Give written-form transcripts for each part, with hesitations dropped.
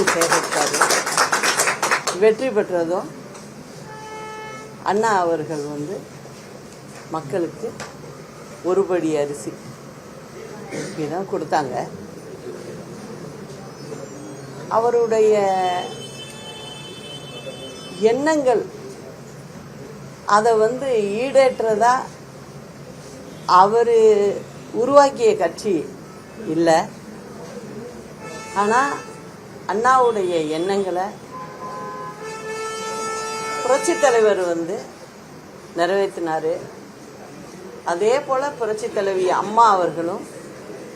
வாக்கு சேகரித்தார். வெற்றி பெற்றதும் அண்ணா அவர்கள் மக்களுக்கு ஒரு படி அரிசி இப்படிதான் கொடுத்தாங்க. அவருடைய எண்ணங்கள் அதை ஈடேற்றதா அவர் உருவாக்கிய கட்சி இல்லை. ஆனால் அண்ணாவுடைய எண்ணங்களை புரட்சி தலைவர் நிறைவேற்றினார். அதே போல் புரட்சி தலைவி அம்மா அவர்களும்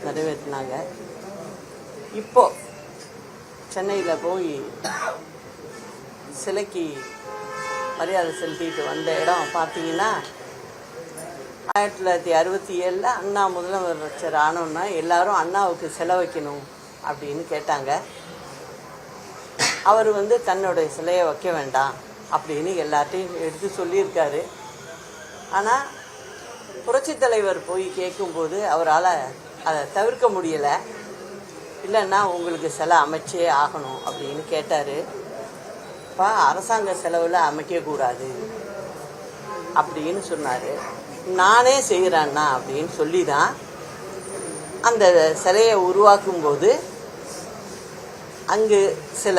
நிறைவேற்றினாங்க. இப்போ சென்னையில் போய் சிலைக்கு மரியாதை செலுத்திட்டு வந்த இடம் பார்த்தீங்கன்னா 1967 அண்ணா முதலமைச்சர் ஆனோன்னா எல்லாரும் அண்ணாவுக்கு சிலை வைக்கணும் அப்படின்னு கேட்டாங்க. அவர் தன்னுடைய சிலையை வைக்க வேண்டாம் அப்படின்னு எல்லாத்தையும் எடுத்து சொல்லியிருக்காரு. ஆனால் புரட்சி தலைவர் போய் கேட்கும்போது அவரால் அதை தவிர்க்க முடியலை. இல்லைன்னா உங்களுக்கு சிலை அமைச்சே ஆகணும் அப்படின்னு கேட்டார். இப்போ அரசாங்க செலவில் அமைக்கக்கூடாது அப்படின்னு சொன்னார். நானே செய்கிறேன்னா அப்படின்னு சொல்லி தான் அந்த சிலையை உருவாக்கும்போது அங்கு சில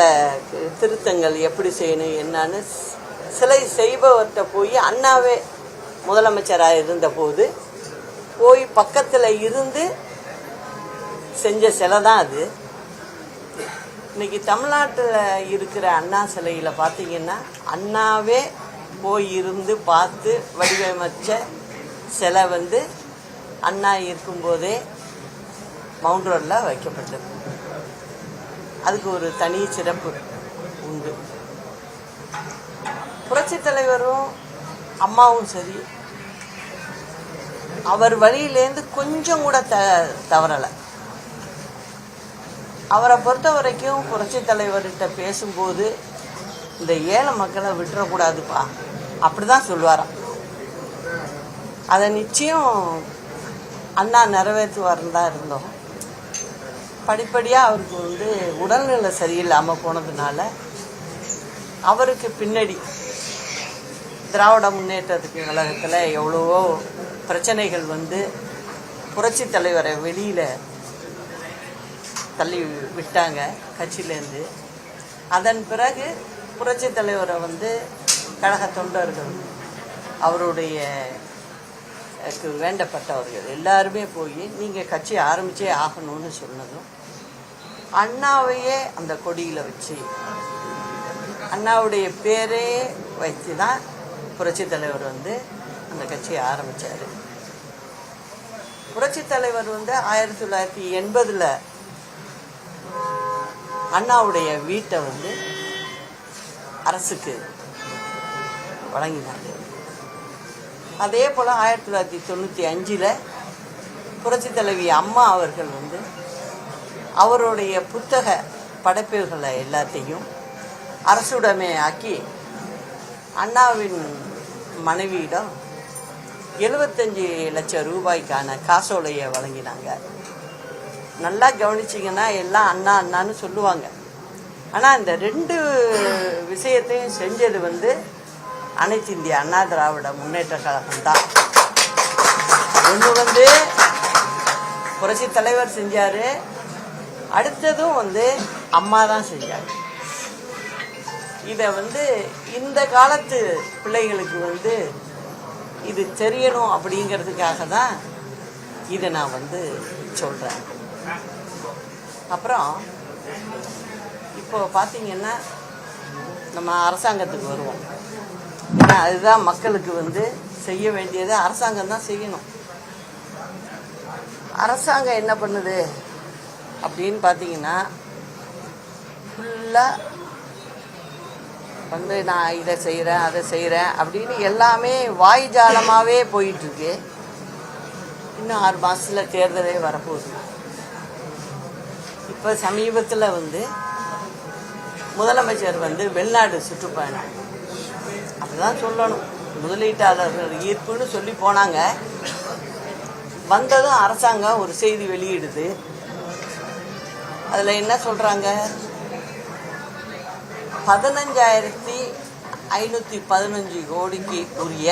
திருத்தங்கள் எப்படி செய்யணும் என்னன்னு சிலை செய்பவர்கிட்ட போய் அண்ணாவே முதலமைச்சராக இருந்தபோது போய் பக்கத்தில் இருந்து செஞ்ச சிலை தான் அது. இன்னைக்கு தமிழ்நாட்டில் இருக்கிற அண்ணா சிலையில் பார்த்தீங்கன்னா அண்ணாவே போய் இருந்து பார்த்து வடிவமைச்ச சிலை அண்ணா இருக்கும்போதே மவுண்ட் ரோடில் வைக்கப்பட்டது. அதுக்கு ஒரு தனி சிறப்பு உண்டு. புரட்சி தலைவரும் அம்மாவும் சரி அவர் வழியிலேருந்து கொஞ்சம் கூட தவறலை. அவரை பொறுத்த வரைக்கும் புரட்சி தலைவர்கிட்ட பேசும்போது இந்த ஏழை மக்களை விட்டுறக்கூடாதுப்பா அப்படிதான் சொல்லுவாராம். அதை நிச்சயம் அண்ணா நிறைவேற்றுவார்னு தான் இருந்தோம். படிப்படியாக அவருக்கு உடல்நிலை சரியில்லாமல் போனதுனால அவருக்கு பின்னாடி திராவிட முன்னேற்றத்துக்கு கழகத்தில் எவ்வளவோ பிரச்சனைகள் புரட்சி தலைவரை வெளியில் தள்ளி விட்டாங்க கட்சியிலேருந்து. அதன் பிறகு புரட்சி தலைவரை கழக தொண்டர்கள் அவருடைய வேண்டப்பட்டவர்கள் எல்லாருமே போய் நீங்கள் கட்சி ஆரம்பித்தே ஆகணும்னு சொன்னதும் அண்ணாவையே அந்த கொடியில் வச்சு அண்ணாவுடைய பேரே வைத்து தான் புரட்சி தலைவர் அந்த கட்சியை ஆரம்பித்தார். புரட்சி தலைவர் 1980 அண்ணாவுடைய வீட்டை அரசுக்கு வழங்கினார். அதே போல் 1995 புரட்சி தலைவி அம்மா அவர்கள் அவருடைய புத்தக படைப்புகளை எல்லாத்தையும் அரசுடைமை ஆக்கி அண்ணாவின் மனைவியிடம் 75 லட்சம் ரூபாய்க்கான காசோலையை வழங்கினாங்க. நல்லா கவனிச்சிங்கன்னா எல்லாம் அண்ணா அண்ணான்னு சொல்லுவாங்க. ஆனால் இந்த 2 விஷயத்தையும் செஞ்சது அனைத்து இந்திய அண்ணா திராவிட முன்னேற்ற கழகம் தான். ஒன்று புரட்சி தலைவர் செஞ்சார், அடுத்ததும் அம்மா தான் செஞ்சார். இதை இந்த காலத்து பிள்ளைகளுக்கு இது தெரியணும் அப்படிங்கிறதுக்காக தான் இதை நான் சொல்கிறேன். அப்புறம் இப்போ பார்த்தீங்கன்னா நம்ம அரசாங்கத்துக்கு வருவோம். ஏன்னா அதுதான் மக்களுக்கு செய்ய வேண்டியது அரசாங்கம் தான் செய்யணும். அரசாங்கம் என்ன பண்ணுது அப்படின்னு பார்த்தீங்கன்னா ஃபுல்லாக நான் இதை செய்கிறேன் அதை செய்கிறேன் அப்படின்னு எல்லாமே வாய்ஜாலமாகவே போயிட்டுருக்கு. இன்னும் 6 மாதத்தில் தேர்தலே வரப்போகுது. இப்போ சமீபத்தில் முதலமைச்சர் வெளிநாடு சுற்றுப்பயணம் அப்படிதான் சொல்லணும், முதலீட்டாளர்கள் ஈர்ப்புன்னு சொல்லி போனாங்க. வந்ததும் அரசாங்கம் ஒரு செய்தி வெளியிடுது. அதில் என்ன சொல்கிறாங்க, 15,515 கோடிக்கு உரிய